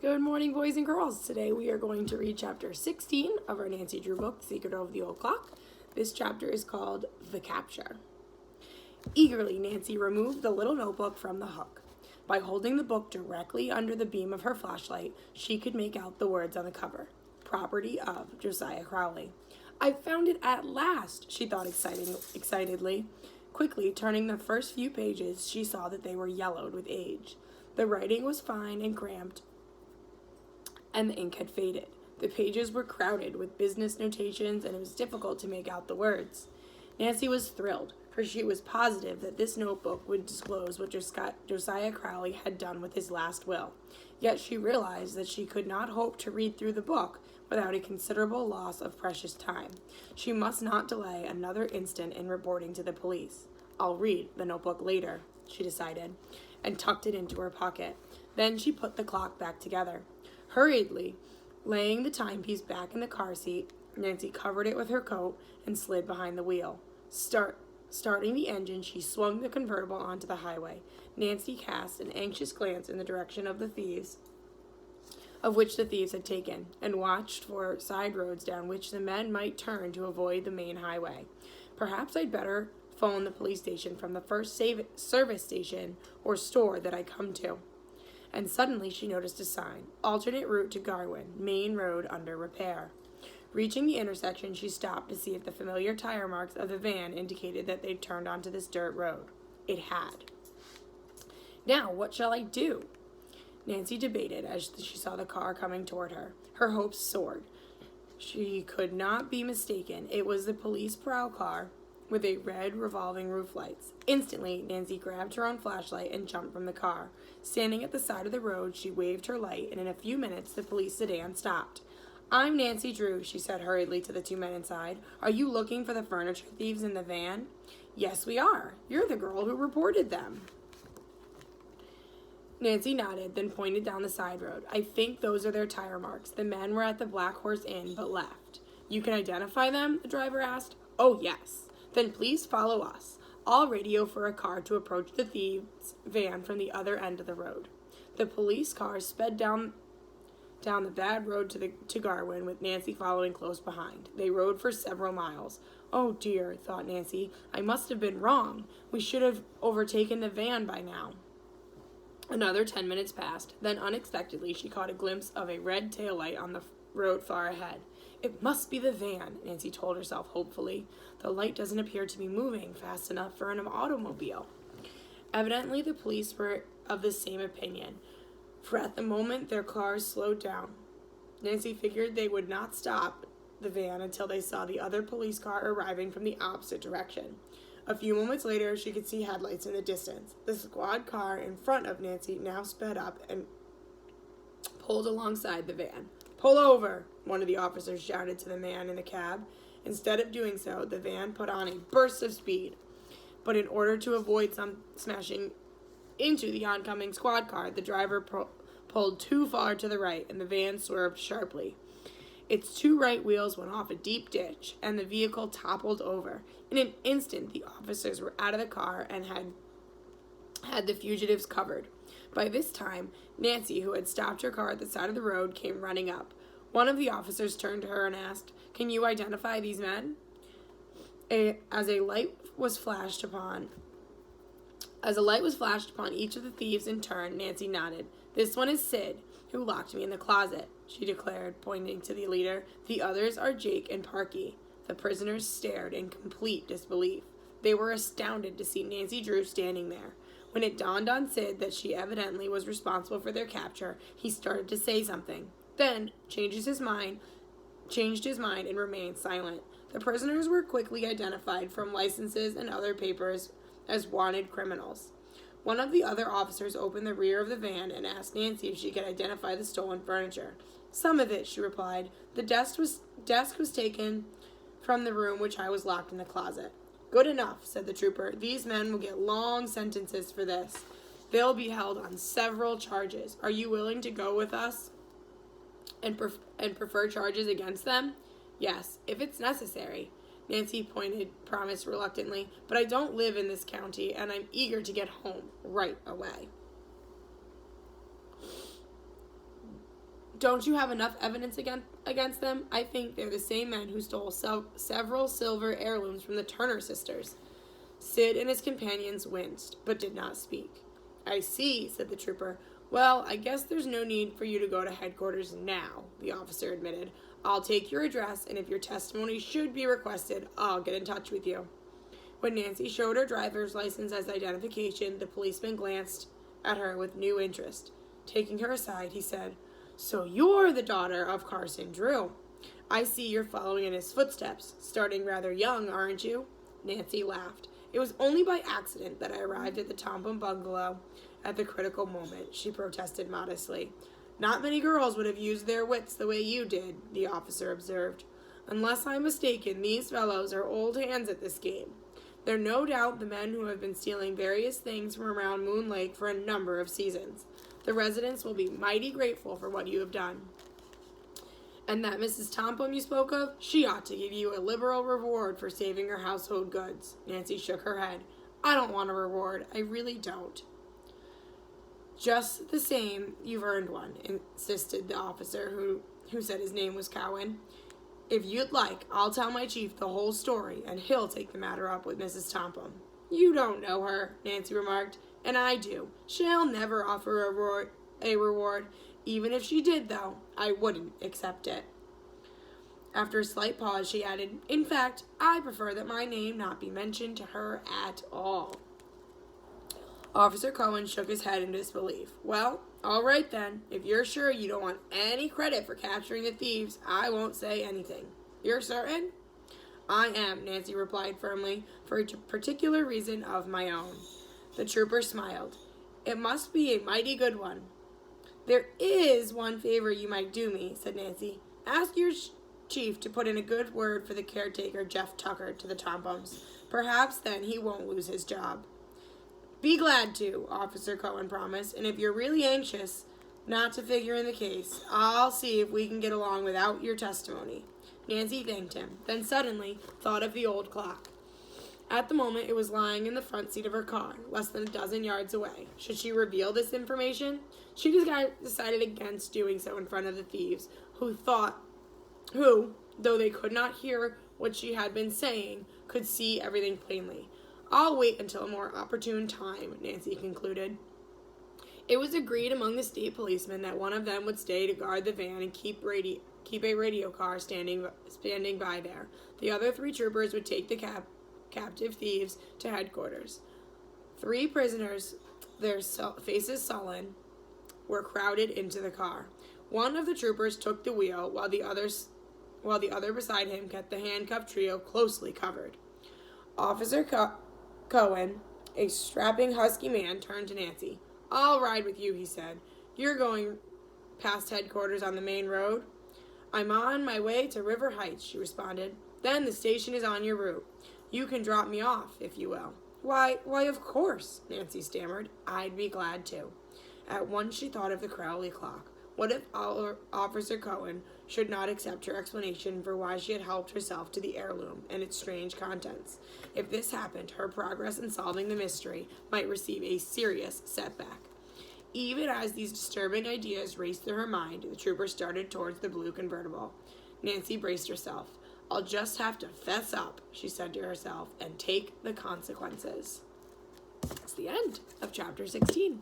Good morning, boys and girls. Today we are going to read chapter 16 of our Nancy Drew book, Secret of the Old Clock. This chapter is called The Capture. Eagerly, Nancy removed the little notebook from the hook. By holding the book directly under the beam of her flashlight, she could make out the words on the cover. Property of Josiah Crowley. "I've found it at last," she thought excitedly. Quickly turning the first few pages, she saw that they were yellowed with age. The writing was fine and cramped, and the ink had faded. The pages were crowded with business notations, and it was difficult to make out the words. Nancy was thrilled, for she was positive that this notebook would disclose what Josiah Crowley had done with his last will. Yet she realized that she could not hope to read through the book without a considerable loss of precious time. She must not delay another instant in reporting to the police. "I'll read the notebook later," she decided, and tucked it into her pocket. Then she put the clock back together. Hurriedly, laying the timepiece back in the car seat, Nancy covered it with her coat and slid behind the wheel. Starting the engine, she swung the convertible onto the highway. Nancy cast an anxious glance in the direction of which the thieves had taken, and watched for side roads down which the men might turn to avoid the main highway. "Perhaps I'd better phone the police station from the first service station or store that I come to." And suddenly she noticed a sign, "Alternate route to Garwin, main road under repair." Reaching the intersection, she stopped to see if the familiar tire marks of the van indicated that they'd turned onto this dirt road. It had. "Now, what shall I do?" Nancy debated as she saw the car coming toward her. Her hopes soared. She could not be mistaken. It was the police prowl car with a red revolving roof lights. Instantly, Nancy grabbed her own flashlight and jumped from the car. Standing at the side of the road, she waved her light, and in a few minutes, the police sedan stopped. "I'm Nancy Drew," she said hurriedly to the two men inside. "Are you looking for the furniture thieves in the van?" "Yes, we are. You're the girl who reported them." Nancy nodded, then pointed down the side road. "I think those are their tire marks. The men were at the Black Horse Inn, but left." "You can identify them?" the driver asked. "Oh, yes." "Then please follow us. I'll radio for a car to approach the thieves' van from the other end of the road." The police car sped down the bad road to Garwin, with Nancy following close behind. They rode for several miles. "Oh dear," thought Nancy, "I must have been wrong. We should have overtaken the van by now." Another 10 minutes passed. Then unexpectedly she caught a glimpse of a red taillight on the road far ahead. "It must be the van," Nancy told herself hopefully. "The light doesn't appear to be moving fast enough for an automobile." Evidently the police were of the same opinion, for at the moment their cars slowed down. Nancy figured they would not stop the van until they saw the other police car arriving from the opposite direction. A few moments later, she could see headlights in the distance. The squad car in front of Nancy now sped up and pulled alongside the van. "Pull over," one of the officers shouted to the man in the cab. Instead of doing so, the van put on a burst of speed. But in order to avoid smashing into the oncoming squad car, the driver pulled too far to the right, and the van swerved sharply. Its two right wheels went off a deep ditch, and the vehicle toppled over. In an instant, the officers were out of the car and had the fugitives covered. By this time, Nancy, who had stopped her car at the side of the road, came running up. One of the officers turned to her and asked, "Can you identify these men?" As a light was flashed upon each of the thieves in turn, Nancy nodded. "This one is Sid, who locked me in the closet," she declared, pointing to the leader. "The others are Jake and Parky." The prisoners stared in complete disbelief. They were astounded to see Nancy Drew standing there. When it dawned on Sid that she evidently was responsible for their capture, he started to say something, then changed his mind and remained silent. The prisoners were quickly identified from licenses and other papers as wanted criminals. One of the other officers opened the rear of the van and asked Nancy if she could identify the stolen furniture. "Some of it," she replied. "The desk was taken from the room which I was locked in the closet." "Good enough," said the trooper. "These men will get long sentences for this. They'll be held on several charges. Are you willing to go with us and prefer charges against them?" "Yes, if it's necessary." Nancy promised reluctantly, "But I don't live in this county, and I'm eager to get home right away." Don't you have enough evidence against them? I think they're the same men who stole several silver heirlooms from the Turner sisters. Sid and his companions winced, but did not speak. I see, said the trooper. Well, I guess there's no need for you to go to headquarters now, the officer admitted. I'll take your address, and if your testimony should be requested, I'll get in touch with you. When Nancy showed her driver's license as identification, the policeman glanced at her with new interest. Taking her aside, he said, So you're the daughter of Carson Drew. I see you're following in his footsteps. Starting rather young, aren't you? Nancy laughed. It was only by accident that I arrived at the Tompum bungalow at the critical moment, she protested modestly. Not many girls would have used their wits the way you did, the officer observed. Unless I'm mistaken, these fellows are old hands at this game. They're no doubt the men who have been stealing various things from around Moon Lake for a number of seasons. The residents will be mighty grateful for what you have done. And that Mrs. Tompum you spoke of, she ought to give you a liberal reward for saving her household goods. Nancy shook her head. I don't want a reward. I really don't. Just the same, you've earned one, insisted the officer who said his name was Cowan. If you'd like, I'll tell my chief the whole story, and he'll take the matter up with Mrs. Tompum. You don't know her, Nancy remarked, and I do. She'll never offer a reward. Even if she did, though, I wouldn't accept it. After a slight pause, she added, In fact, I prefer that my name not be mentioned to her at all. Officer Cohen shook his head in disbelief. Well, all right then. If you're sure you don't want any credit for capturing the thieves, I won't say anything. You're certain? I am, Nancy replied firmly, for a particular reason of my own. The trooper smiled. It must be a mighty good one. There is one favor you might do me, said Nancy. Ask your chief to put in a good word for the caretaker, Jeff Tucker, to the Tompums. Perhaps then he won't lose his job. Be glad to, Officer Cohen promised, and if you're really anxious not to figure in the case, I'll see if we can get along without your testimony. Nancy thanked him, then suddenly thought of the old clock. At the moment, it was lying in the front seat of her car, less than a dozen yards away. Should she reveal this information? She decided against doing so in front of the thieves, who, though they could not hear what she had been saying, could see everything plainly. I'll wait until a more opportune time, Nancy concluded. It was agreed among the state policemen that one of them would stay to guard the van and keep a radio car standing by there. The other 3 troopers would take the captive thieves to headquarters. 3 prisoners, their faces sullen, were crowded into the car. One of the troopers took the wheel, while the other beside him kept the handcuffed trio closely covered. Officer Cohen, a strapping husky man, turned to Nancy. I'll ride with you, he said. You're going past headquarters on the main road? I'm on my way to River Heights, she responded. Then the station is on your route. You can drop me off, if you will. Why, of course, Nancy stammered. I'd be glad to. At once she thought of the Crowley clock. What if Officer Cohen should not accept her explanation for why she had helped herself to the heirloom and its strange contents? If this happened, her progress in solving the mystery might receive a serious setback. Even as these disturbing ideas raced through her mind, the trooper started towards the blue convertible. Nancy braced herself. I'll just have to fess up, she said to herself, and take the consequences. That's the end of chapter 16.